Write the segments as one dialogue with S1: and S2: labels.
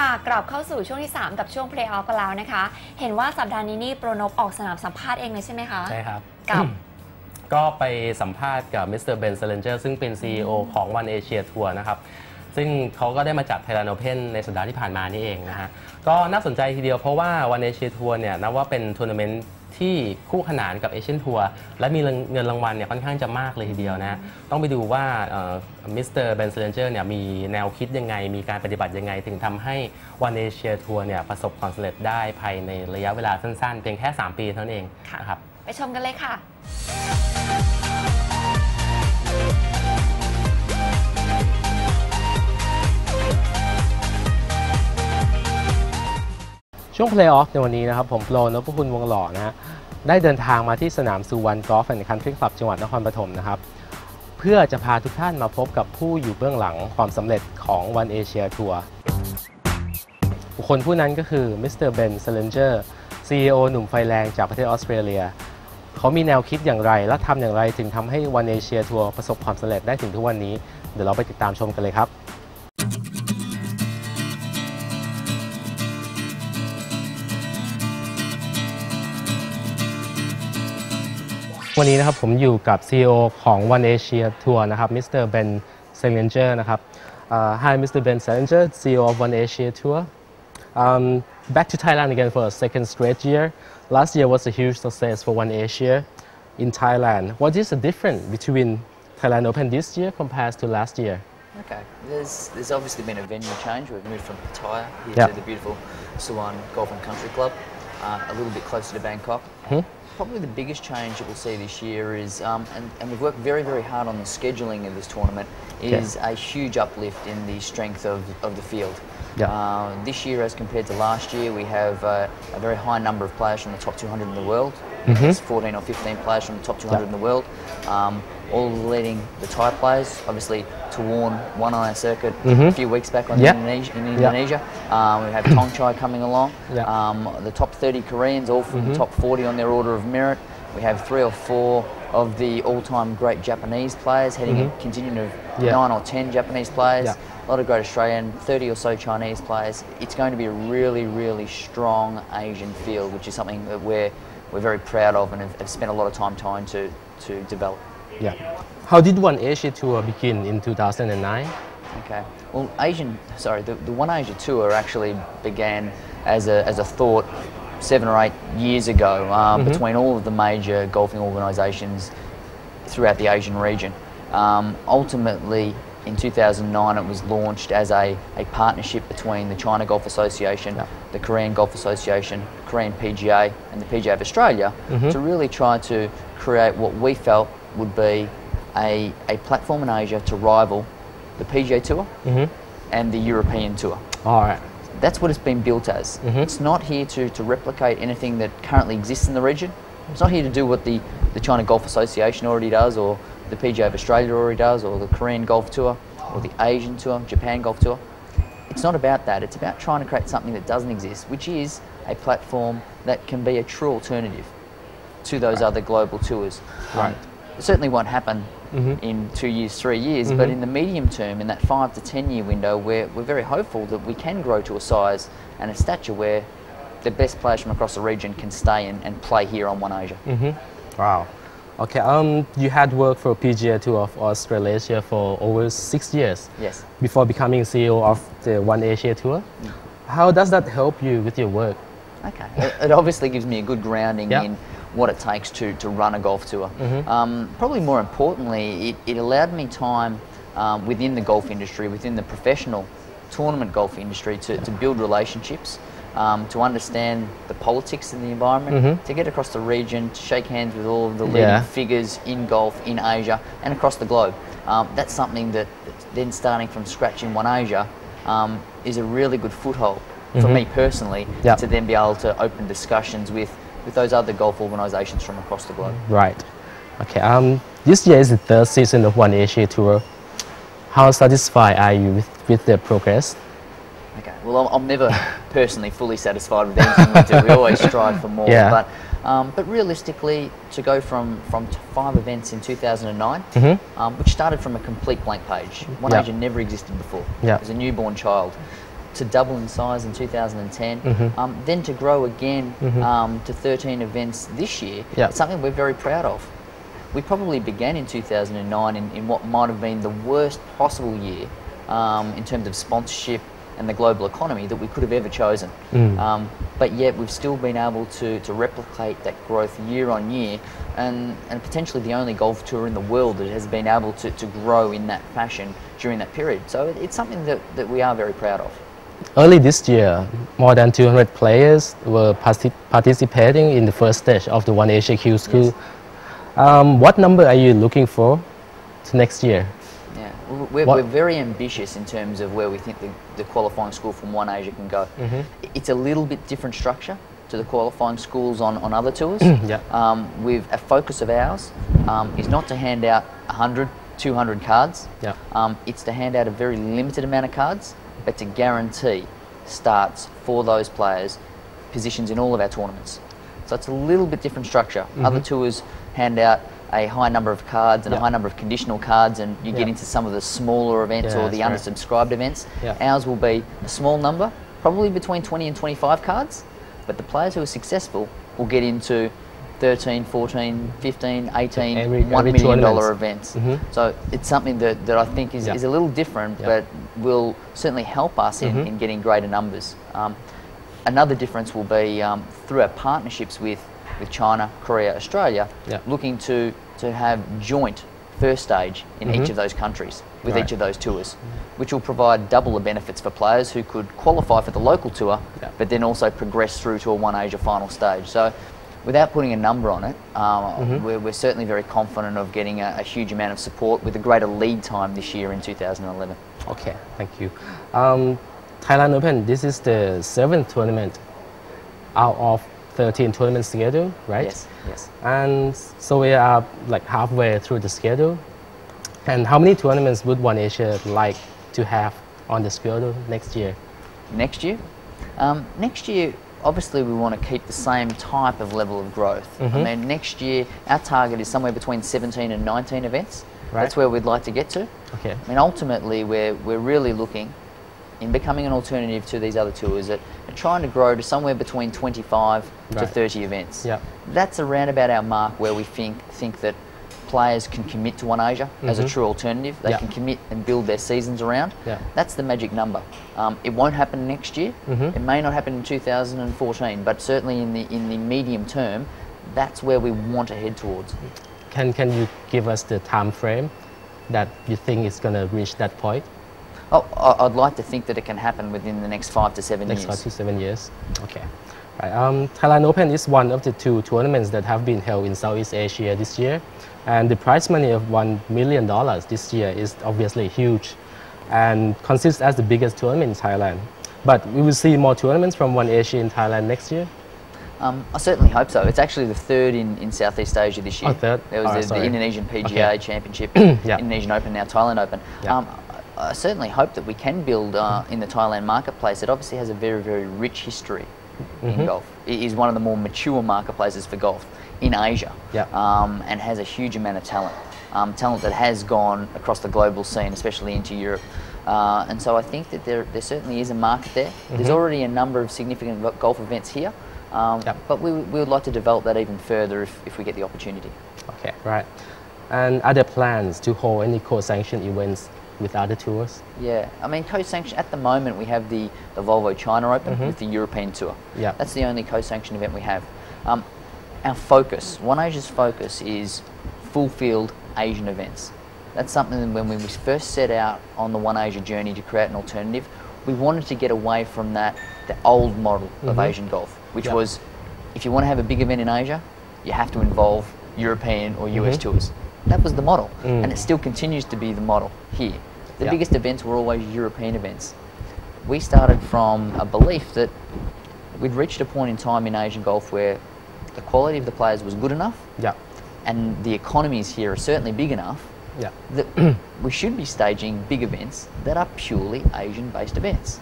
S1: ค่ะกลับเข้าสู่ช่วงที่3กับช่วง Play Off กันแล้วนะคะเห็นว่าสัปดาห์นี้นี่โปรนพออกสนามสัมภาษณ์เองเลยใช่ไหมคะ
S2: ใช่ครับ
S1: กับ
S2: ก็ไปสัมภาษณ์กับมิสเตอร์เบนเซเลนเจอร์ซึ่งเป็น CEO ของ One Asia Tour นะครับซึ่งเขาก็ได้มาจัด Thailand Open ในสัปดาห์ที่ผ่านมานี่เองนะฮะก็น่าสนใจทีเดียวเพราะว่า One Asia Tour เนี่ยนับว่าเป็นทัวร์นาเมนต์ที่คู่ขนานกับ Asian Tour และมีเงินรางวัลเนี่ยค่อนข้างจะมากเลยทีเดียวนะต้องไปดูว่ามิสเตอร์เบนเซเลนเจอร์เนี่ยมีแนวคิดยังไงมีการปฏิบัติยังไงถึงทำให้ One Asia Tour เนี่ยประสบความสำเร็จได้ภายในระยะเวลาสั้นๆเพียงแค่3 ปีเท่านั้นเองนะครับ
S1: ไปชมกันเลยค่ะ
S3: ช่วง Play Off ในวันนี้นะครับผมโปรนพคุณวงหล่อนะฮะได้เดินทางมาที่สนามสุวรรณกอล์ฟแอนด์คันทรีคลับจังหวัดนครปฐมนะครับเพื่อจะพาทุกท่านมาพบกับผู้อยู่เบื้องหลังความสำเร็จของ One Asia Tour บุคคลผู้นั้นก็คือมิสเตอร์เบนเซเลนเจอร์ CEO หนุ่มไฟแรงจากประเทศออสเตรเลียเขามีแนวคิดอย่างไรและทำอย่างไรถึงทำให้ One Asia Tour ประสบความสำเร็จได้ถึงทุกวันนี้เดี๋ยวเราไปติดตามชมกันเลยครับวันนี้นะครับผมอยู่กับ CEO ของ One Asia Tour นะครับ Mr. Ben Selinger นะครับ Hi Mr. Ben Selinger, CEO of One Asia Tour. Back to Thailand again for a second straight year. Last year was a huge success for One Asia in Thailand. What is the difference between Thailand Open this year compared to last year?
S4: Okay, there's obviously been a venue change. We've moved from Pattaya here to the beautiful Suwon Golf and Country Club, a little bit closer to Bangkok. Probably the biggest change that we'll see this year is, and we've worked very, very hard on the scheduling of this tournament, is a huge uplift in the strength of the field. This year as compared to last year, we have a very high number of players from the top 200 in the world. There's 14 or 15 players from the top 200 in the world. All leading the Thai players, obviously Tawon won on our circuit a few weeks back in Indonesia. We have Tongchai coming along. The top 30 Koreans, all from the top 40 on their order of merit. We have 3 or 4 of the all-time great Japanese players, heading a contingent of 9 or 10 Japanese players. A lot of great Australian, 30 or so Chinese players. It's going to be a really, really strong Asian field, which is something that we're very proud of and have spent a lot of time trying to develop.
S3: How did One Asia Tour begin in 2009?
S4: Okay. Well, the One Asia Tour actually began as a thought 7 or 8 years ago between all of the major golfing organisations throughout the Asian region. Ultimately, in 2009, it was launched as a partnership between the China Golf Association, the Korean Golf Association, Korean PGA and the PGA of Australia to really try to create what we felt would be a platform in Asia to rival the PGA Tour and the European Tour. That's what it's been built as. It's not here to replicate anything that currently exists in the region. It's not here to do what the China Golf Association already does, or the PGA of Australia already does, or the Korean Golf Tour, or the Asian Tour, Japan Golf Tour. It's not about that. It's about trying to create something that doesn't exist, which is a platform that can be a true alternative to those other global tours. It certainly won't happen in 2 years, 3 years, but in the medium term, in that 5 to 10 year window, we're very hopeful that we can grow to a size and a stature where the best players from across the region can stay and play here on One Asia.
S3: Wow. Okay, you had worked for PGA Tour of Australasia for over 6 years.
S4: Yes.
S3: Before becoming CEO of the One Asia Tour. How does that help you with your work?
S4: Okay, it obviously gives me a good grounding in what it takes to run a golf tour. Probably more importantly, it allowed me time within the golf industry, within the professional tournament golf industry to build relationships, to understand the politics in the environment, to get across the region, to shake hands with all of the leading figures in golf in Asia and across the globe. That's something that then starting from scratch in One Asia is a really good foothold for me personally to then be able to open discussions with those other golf organisations from across the globe.
S3: Right. Okay. This year is the 3rd season of One Asia Tour. How satisfied are you with the progress?
S4: Okay. Well, I'm never personally fully satisfied with anything we do. We always strive for more. But realistically, to go from 5 events in 2009, which started from a complete blank page. One Asia never existed before. It was a newborn child. to double in size in 2010, then to grow again to 13 events this year,
S3: Yeah.
S4: it's something we're very proud of. We probably began in 2009 in what might have been the worst possible year in terms of sponsorship and the global economy that we could have ever chosen. But yet we've still been able to replicate that growth year on year, and potentially the only golf tour in the world that has been able to grow in that fashion during that period. So it's something that we are very proud of.
S3: Early this year, more than 200 players were participating in the first stage of the One Asia Q School.
S4: Yes.
S3: What number are you looking for to next year?
S4: Yeah, we're very ambitious in terms of where we think the qualifying school from One Asia can go. It's a little bit different structure to the qualifying schools on other tours. With a focus of ours is not to hand out 100, 200 cards. It's to hand out a very limited amount of cards, but to guarantee starts for those players, positions in all of our tournaments. So it's a little bit different structure. Other tours hand out a high number of cards and a high number of conditional cards, and you get into some of the smaller events or the undersubscribed events. Ours will be a small number, probably between 20 and 25 cards, but the players who are successful will get into 13, 14, 15, 18, $1 million events. So it's something that I think is a little different, but will certainly help us in getting greater numbers. Another difference will be through our partnerships with China, Korea, Australia, looking to have joint first stage in each of those countries with each of those tours, which will provide double the benefits for players who could qualify for the local tour, but then also progress through to a One Asia final stage. So without putting a number on it, we're certainly very confident of getting a huge amount of support with a greater lead time this year in 2011.
S3: Okay, thank you. Thailand Open, this is the 7th tournament out of 13 tournament schedule, right?
S4: Yes, yes.
S3: And so we are like halfway through the schedule. And how many tournaments would One Asia like to have on the schedule next year?
S4: Next year? Next year, obviously we want to keep the same type of level of growth. I mean, next year, our target is somewhere between 17 and 19 events. That's where we'd like to get to.
S3: Okay.
S4: I mean, ultimately, we're really looking in becoming an alternative to these other tours at trying to grow to somewhere between 25 to 30 events. That's around about our mark where we think that players can commit to One Asia as a true alternative. They can commit and build their seasons around. That's the magic number. It won't happen next year. It may not happen in 2014, but certainly in the medium term, that's where we want to head towards.
S3: Can you give us the time frame that you think is going to reach that point?
S4: Oh, I'd like to think that it can happen within the next 5 to 7 years.
S3: Next 5 to 7 years. Okay. Right. Thailand Open is one of the 2 tournaments that have been held in Southeast Asia this year, and the prize money of $1 million this year is obviously huge, and consists as the biggest tournament in Thailand. But we will see more tournaments from One Asia in Thailand next year.
S4: I certainly hope so. It's actually the 3rd in Southeast Asia this year.
S3: Oh, 3rd?
S4: There was the Indonesian PGA Championship, Indonesian Open, now Thailand Open. I certainly hope that we can build in the Thailand marketplace. It obviously has a very, very rich history in golf. It is one of the more mature marketplaces for golf in Asia, and has a huge amount of talent. Talent that has gone across the global scene, especially into Europe. And so I think that there certainly is a market there. There's already a number of significant golf events here, but we would like to develop that even further if we get the opportunity.
S3: Okay, right. And are there plans to hold any co-sanctioned events with other tours?
S4: Yeah, I mean, co-sanction at the moment we have the Volvo China Open with the European Tour. That's the only co-sanctioned event we have. Our focus, One Asia's focus, is full field Asian events. That's something that when we first set out on the One Asia journey to create an alternative, we wanted to get away from the old model of Asian golf, which was, if you want to have a big event in Asia, you have to involve European or US tours. That was the model, and it still continues to be the model here. The biggest events were always European events. We started from a belief that we'd reached a point in time in Asian golf where the quality of the players was good enough, and the economies here are certainly big enough that we should be staging big events that are purely Asian-based events.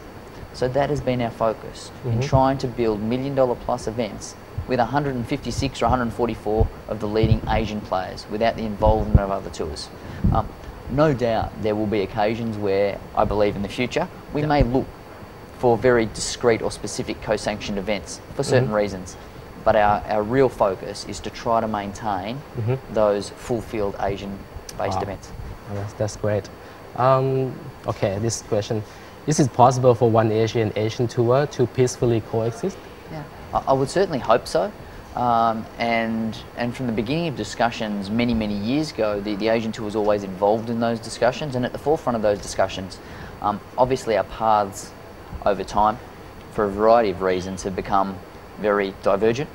S4: So that has been our focus in trying to build $1 million plus events with 156 or 144 of the leading Asian players without the involvement of other tours. No doubt there will be occasions where I believe in the future we may look for very discrete or specific co-sanctioned events for certain reasons. But our real focus is to try to maintain those full-field Asian-based
S3: Wow.
S4: events.
S3: That's great. Okay, this question. Is it possible for One Asia and Asian Tour to peacefully coexist?
S4: Yeah, I would certainly hope so. And from the beginning of discussions many years ago, the Asian Tour was always involved in those discussions and at the forefront of those discussions. Obviously our paths over time, for a variety of reasons, have become very divergent.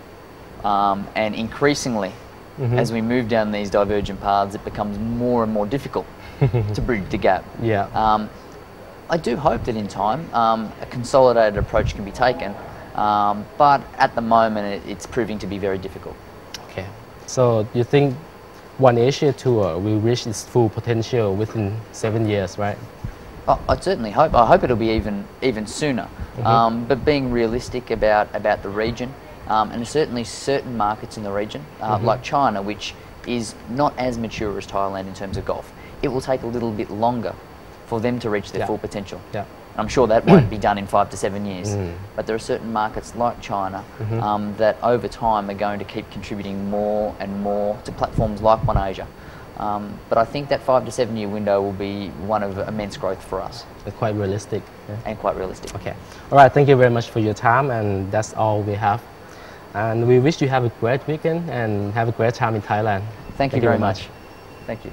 S4: And increasingly, as we move down these divergent paths, it becomes more and more difficult to bridge the gap.
S3: Yeah.
S4: I do hope that in time a consolidated approach can be taken, but at the moment it's proving to be very difficult.
S3: Okay. So you think One Asia Tour will reach its full potential within 7 years, right?
S4: I certainly hope. I hope it'll be even sooner. But being realistic about the region, and certainly certain markets in the region, like China, which is not as mature as Thailand in terms of golf, it will take a little bit longer for them to reach their
S3: Yeah.
S4: full potential.
S3: Yeah.
S4: I'm sure that won't be done in 5 to 7 years, but there are certain markets like China that over time are going to keep contributing more and more to platforms like One Asia. But I think that 5 to 7 year window will be one of immense growth for us
S3: It's quite realistic. Yeah.
S4: and quite realistic.
S3: Okay. All right. Thank you very much for your time, and that's all we have. And we wish you have a great weekend and have a great time in Thailand.
S4: Thank you very much. Thank you.